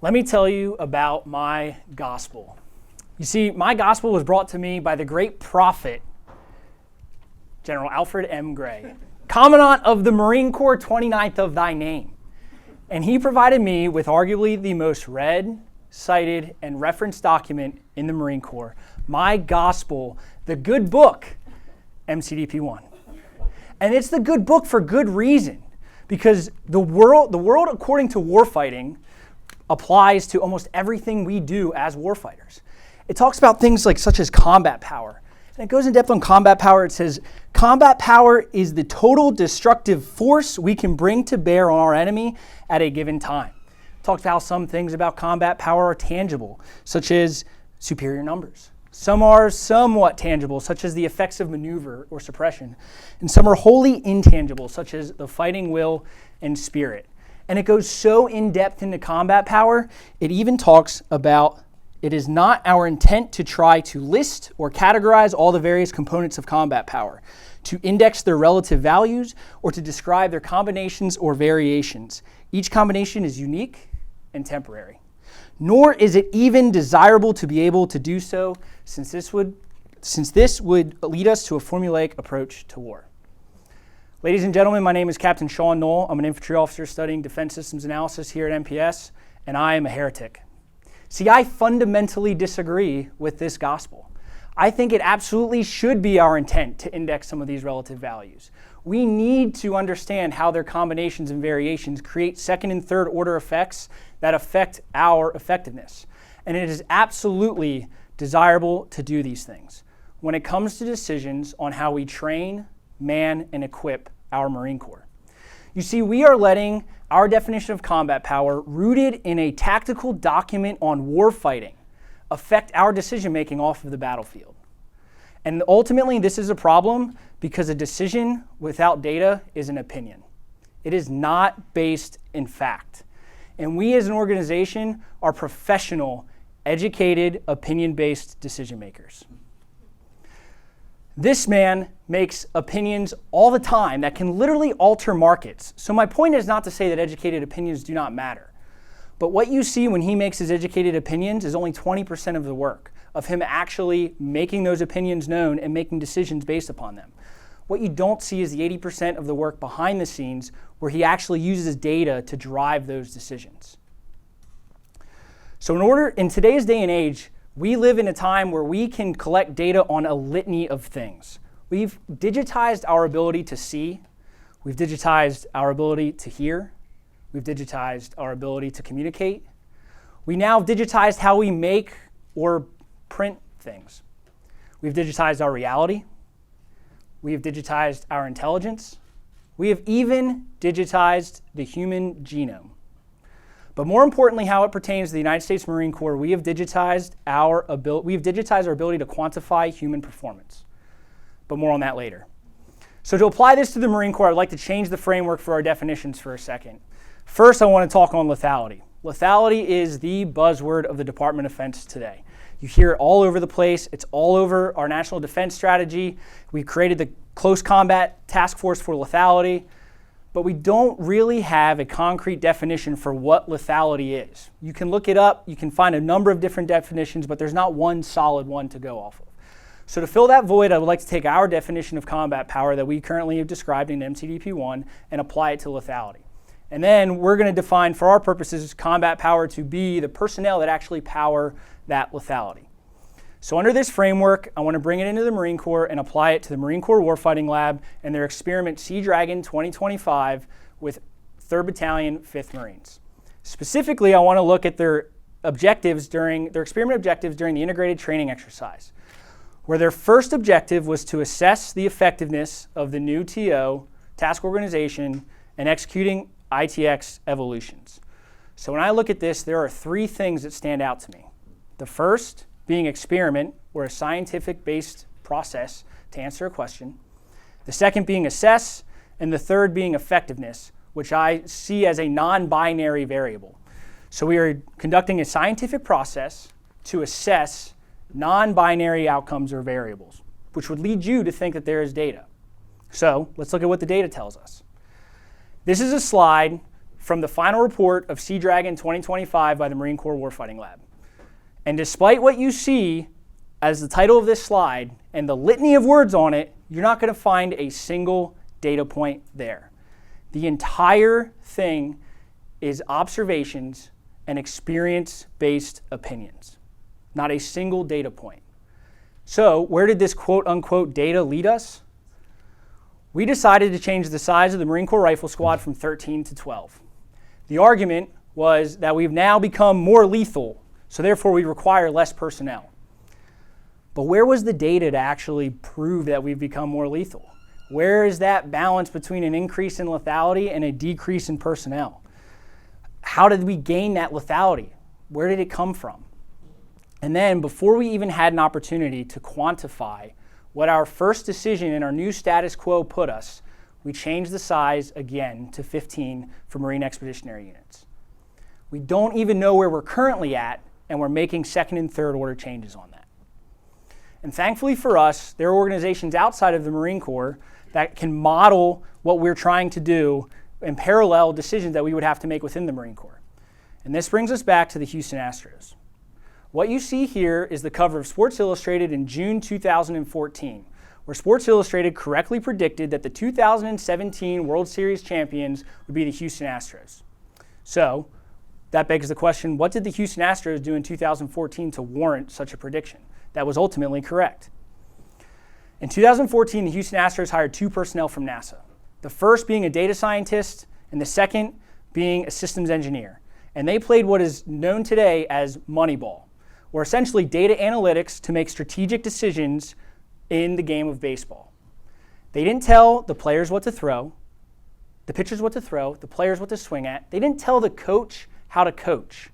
Let me tell you about my gospel. You see, my gospel was brought to me by the great prophet, General Alfred M. Gray, Commandant of the Marine Corps, 29th of thy name. And he provided me with arguably the most read, cited, and referenced document in the Marine Corps, my gospel, the good book, MCDP-1. And it's the good book for good reason, because the world according to warfighting applies to almost everything we do as warfighters. It talks about things like such as combat power. And it goes in depth on combat power. It says, combat power is the total destructive force we can bring to bear on our enemy at a given time. It talks about how some things about combat power are tangible, such as superior numbers. Some are somewhat tangible, such as the effects of maneuver or suppression. And some are wholly intangible, such as the fighting will and spirit. And it goes so in depth into combat power, it even talks about it is not our intent to try to list or categorize all the various components of combat power, to index their relative values, or to describe their combinations or variations. Each combination is unique and temporary. Nor is it even desirable to be able to do so, since this would lead us to a formulaic approach to war. Ladies and gentlemen, my name is Captain Noll. I'm an infantry officer studying defense systems analysis here at MPS, and I am a heretic. See, I fundamentally disagree with this gospel. I think it absolutely should be our intent to index some of these relative values. We need to understand how their combinations and variations create second and third order effects that affect our effectiveness. And it is absolutely desirable to do these things when it comes to decisions on how we train, man, and equip our Marine Corps. You see, we are letting our definition of combat power, rooted in a tactical document on warfighting, affect our decision-making off of the battlefield. And ultimately, this is a problem because a decision without data is an opinion. It is not based in fact. And we as an organization are professional, educated, opinion-based decision makers. This man makes opinions all the time that can literally alter markets. So my point is not to say that educated opinions do not matter. But what you see when he makes his educated opinions is only 20% of the work of him actually making those opinions known and making decisions based upon them. What you don't see is the 80% of the work behind the scenes where he actually uses data to drive those decisions. So in today's day and age, we live in a time where we can collect data on a litany of things. We've digitized our ability to see. We've digitized our ability to hear. We've digitized our ability to communicate. We now have digitized how we make or print things. We've digitized our reality. We have digitized our intelligence. We have even digitized the human genome. But more importantly, how it pertains to the United States Marine Corps, we have digitized our ability to quantify human performance. But more on that later. So to apply this to the Marine Corps, I'd like to change the framework for our definitions for a second. First, I want to talk on lethality. Lethality is the buzzword of the Department of Defense today. You hear it all over the place. It's all over our national defense strategy. We created the Close Combat Task Force for Lethality. But we don't really have a concrete definition for what lethality is. You can look it up, you can find a number of different definitions, but there's not one solid one to go off of. So to fill that void, I would like to take our definition of combat power that we currently have described in MCDP-1 and apply it to lethality. And then we're going to define, for our purposes, combat power to be the personnel that actually power that lethality. So under this framework, I want to bring it into the Marine Corps and apply it to the Marine Corps Warfighting Lab and their experiment Sea Dragon 2025 with 3rd Battalion, 5th Marines. Specifically, I want to look at their experiment objectives during the integrated training exercise, where their first objective was to assess the effectiveness of the new TO, task organization, and executing ITX evolutions. So when I look at this, there are 3 things that stand out to me. The first being experiment, or a scientific-based process to answer a question. The second being assess, and the third being effectiveness, which I see as a non-binary variable. So we are conducting a scientific process to assess non-binary outcomes or variables, which would lead you to think that there is data. So let's look at what the data tells us. This is a slide from the final report of Sea Dragon 2025 by the Marine Corps Warfighting Lab. And despite what you see as the title of this slide and the litany of words on it, you're not going to find a single data point there. The entire thing is observations and experience-based opinions, not a single data point. So where did this quote-unquote data lead us? We decided to change the size of the Marine Corps Rifle Squad from 13 to 12. The argument was that we've now become more lethal, so therefore we require less personnel. But where was the data to actually prove that we've become more lethal? Where is that balance between an increase in lethality and a decrease in personnel? How did we gain that lethality? Where did it come from? And then before we even had an opportunity to quantify what our first decision in our new status quo put us, we changed the size again to 15 for Marine Expeditionary Units. We don't even know where we're currently at, and we're making second and third order changes on that. And thankfully for us, there are organizations outside of the Marine Corps that can model what we're trying to do and parallel decisions that we would have to make within the Marine Corps. And this brings us back to the Houston Astros. What you see here is the cover of Sports Illustrated in June 2014, where Sports Illustrated correctly predicted that the 2017 World Series champions would be the Houston Astros. So that begs the question, what did the Houston Astros do in 2014 to warrant such a prediction? That was ultimately correct. In 2014, the Houston Astros hired 2 personnel from NASA, the first being a data scientist and the second being a systems engineer. And they played what is known today as Moneyball, or essentially data analytics to make strategic decisions in the game of baseball. They didn't tell the players what to throw, the pitchers what to throw, the players what to swing at. They didn't tell the coach how to coach.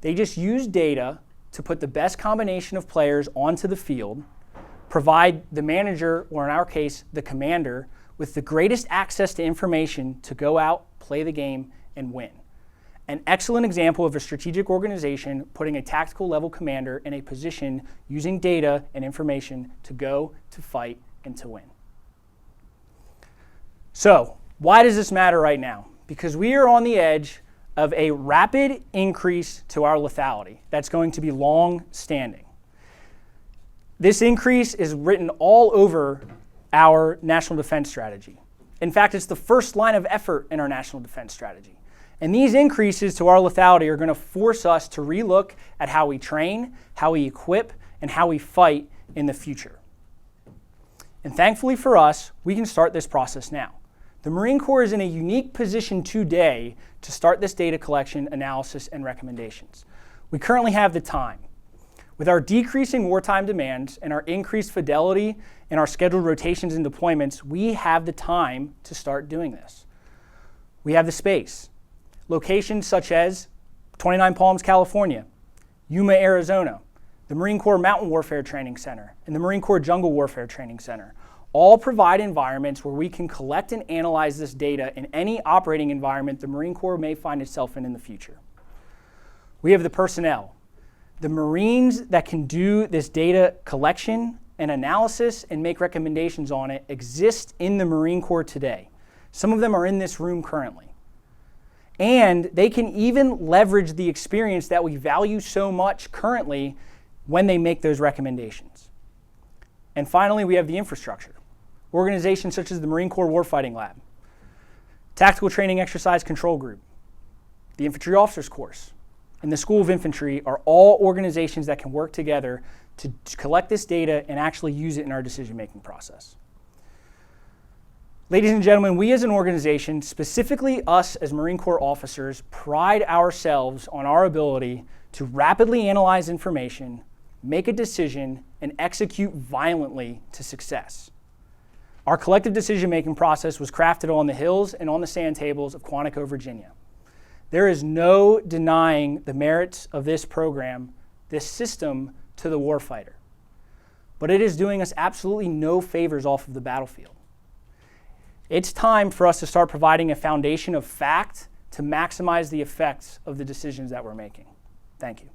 They just used data to put the best combination of players onto the field, provide the manager, or in our case, the commander, with the greatest access to information to go out, play the game, and win. An excellent example of a strategic organization putting a tactical level commander in a position using data and information to go, to fight, and to win. So, why does this matter right now? Because we are on the edge of a rapid increase to our lethality that's going to be long-standing. This increase is written all over our national defense strategy. In fact, it's the first line of effort in our national defense strategy. And these increases to our lethality are going to force us to relook at how we train, how we equip, and how we fight in the future. And thankfully for us, we can start this process now. The Marine Corps is in a unique position today to start this data collection, analysis, and recommendations. We currently have the time. With our decreasing wartime demands and our increased fidelity in our scheduled rotations and deployments, we have the time to start doing this. We have the space. Locations such as 29 Palms, California, Yuma, Arizona, the Marine Corps Mountain Warfare Training Center, and the Marine Corps Jungle Warfare Training Center all provide environments where we can collect and analyze this data in any operating environment the Marine Corps may find itself in the future. We have the personnel. The Marines that can do this data collection and analysis and make recommendations on it exist in the Marine Corps today. Some of them are in this room currently. And they can even leverage the experience that we value so much currently when they make those recommendations. And finally, we have the infrastructure. Organizations such as the Marine Corps Warfighting Lab, Tactical Training Exercise Control Group, the Infantry Officers Course, and the School of Infantry are all organizations that can work together to collect this data and actually use it in our decision-making process. Ladies and gentlemen, we as an organization, specifically us as Marine Corps officers, pride ourselves on our ability to rapidly analyze information, make a decision, and execute violently to success. Our collective decision-making process was crafted on the hills and on the sand tables of Quantico, Virginia. There is no denying the merits of this program, this system, to the warfighter. But it is doing us absolutely no favors off of the battlefield. It's time for us to start providing a foundation of fact to maximize the effects of the decisions that we're making. Thank you.